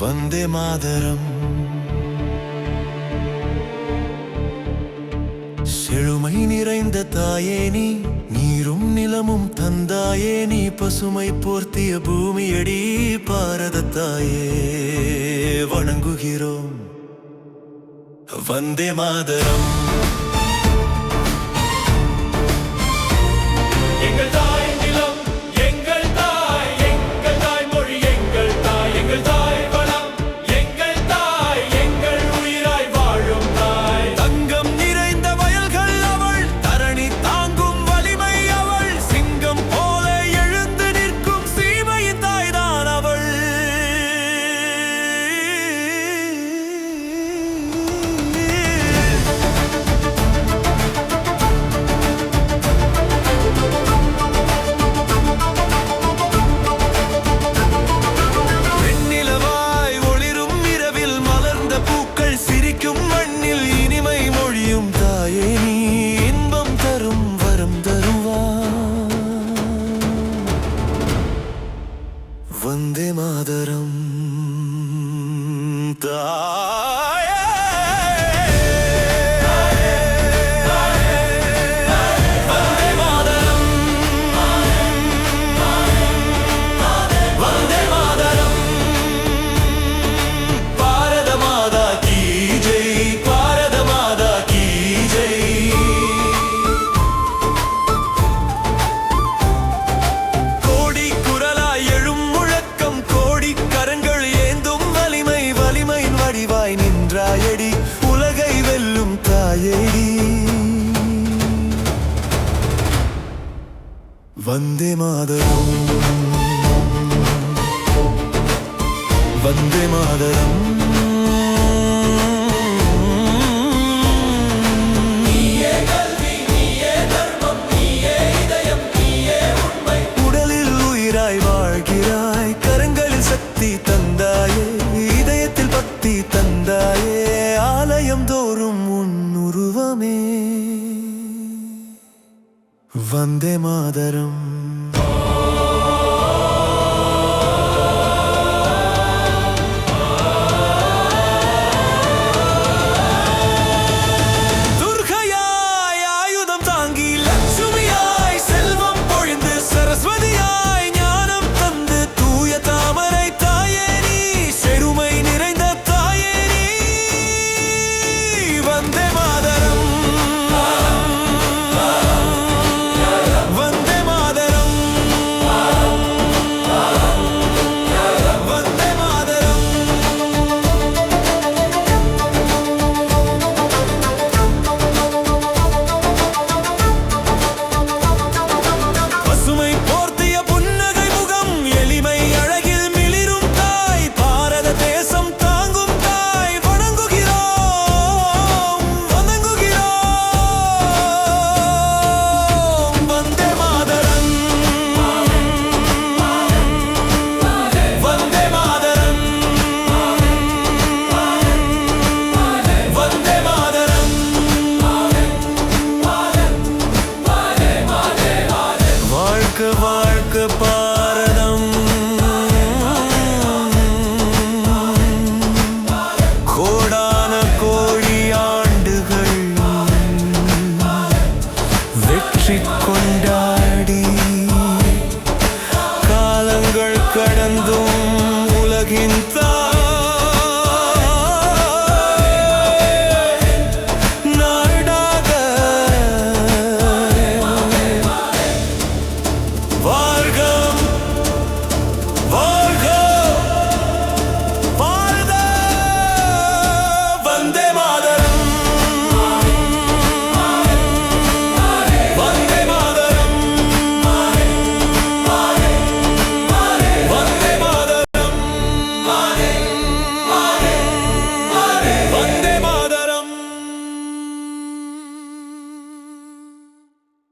வந்தே மாதரம். செழுமை நிறைந்த தாயே நீ, நீரும் நிலமும் தந்தாயே நீ, பசுமை போர்த்திய பூமியடி பாரத தாயே வணங்குகிறோம். வந்தே மாதரம். எங்கள் தாய் நிலம், எங்கள் தாய், எங்கள் தாய் மொழி, எங்கள் தாய், எங்கள் தாய் வளம், எங்கள் தாய், எங்கள் உயிராய் வாழும் தாய். தங்கம் நிறைந்த வயல்கள் அவள், தரணி தாங்கும் வலிமை அவள், சிங்கம் போல எழுந்து நிற்கும் சீமையின் தாய்தான் அவள். வந்தே மாதரம் தாயே. வந்தே மாதரம், வந்தே மாதரம். பாரத மாதா கீ ஜெய், பாரத மாதா கீ ஜெய். கோடி குரலாய் எழும் முழக்கம், கோடி கரங்கள் ஏந்தும் வலிமை, வலிமையின் வடிவாய் நின்றாயடி, உலகை வெல்லும் தாயேடி. வந்தே மாதரம், வந்தே மாதரம். நீயே கல்வி, நீயே தர்மம், நீயே இதயம், நீயே உண்மை. உடலில் உயிராய் வாழ்கிறாய், கரங்களில் சக்தி தந்தாயே, இதயத்தில் பக்தி தந்தாயே, ஆலயம் தோறும் உன் உருவமே. வந்தே மாதரம். துர்க்கையாய் ஆயுதம் தாங்கி, லட்சுமியாய் செல்வம் பொழிந்து, சரஸ்வதியாய் ஞானம் தந்து, தூய தாமரை தாயே நீ, செழுமை நிறைந்த தாயே நீ. வந்தே மாதரம், வந்தே மாதரம், வந்தே மாதரம். பசுமை போர்த்திய புன்னகை முகம், எளிமை அழகில் மிளிரும் தாய், பாரத தேசம் தாங்கும் தாய், வணங்குகிறோம், வணங்குகிறோம். வந்தே மாதரம், வந்தே மாதரம், வந்தே மாதரம். வாழ்க